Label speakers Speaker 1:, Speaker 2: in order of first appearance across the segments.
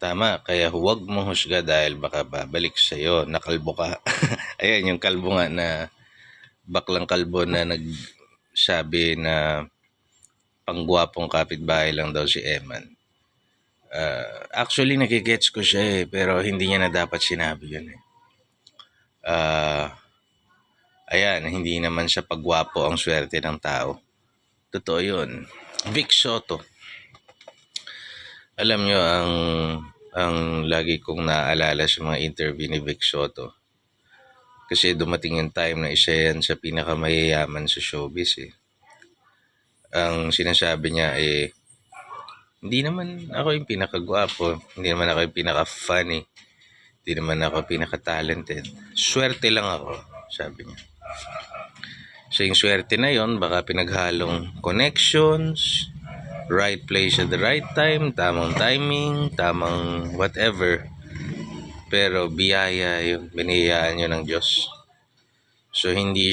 Speaker 1: Tama, kaya huwag mong husga dahil baka babalik sa'yo, nakalbo ka. Ayan, yung kalbo nga na, baklang kalbo na nagsabi na panggwapong kapitbahay lang daw si Eman. Actually, nagigets ko siya pero hindi niya na dapat sinabi yun eh. Ayan, hindi naman siya pagwapo ang swerte ng tao. Totoo yun. Vic Soto. Alam nyo, ang lagi kong naaalala sa mga interview ni Vic Soto, kasi dumating yung time na isa yan sa pinakamayayaman sa showbiz eh. Ang sinasabi niya eh, hindi naman ako yung pinakagwapo, hindi naman ako yung pinaka-funny, hindi naman ako pinaka-talented. Swerte lang ako, sabi niya. So yung swerte na yon, baka pinaghalong connections, right place at the right time, tamang timing, tamang whatever. Pero biyaya yun, biniyayaan yun ng Diyos. So hindi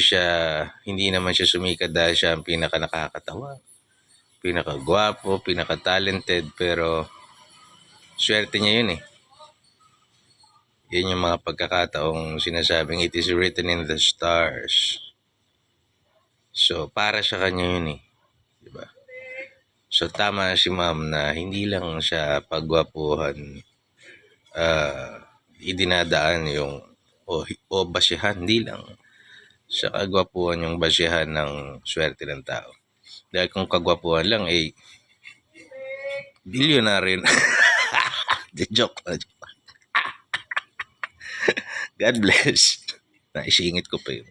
Speaker 1: naman siya sumikat dahil siya ang pinaka nakakatawa, pinakagwapo, pinaka-talented, pero swerte niya yun eh. Yun yung mga pagkakataong sinasabing it is written in the stars. So para sa kanya yun eh, diba? So tama si ma'am na hindi lang siya pagwapuhan idinadaan yung o basihan, hindi lang sa kagwapuhan yung basihan ng swerte ng tao. Dahil kung kagwapuhan lang eh bilyonaryo na. Joke lang. God bless. Naisingit ko pa yun.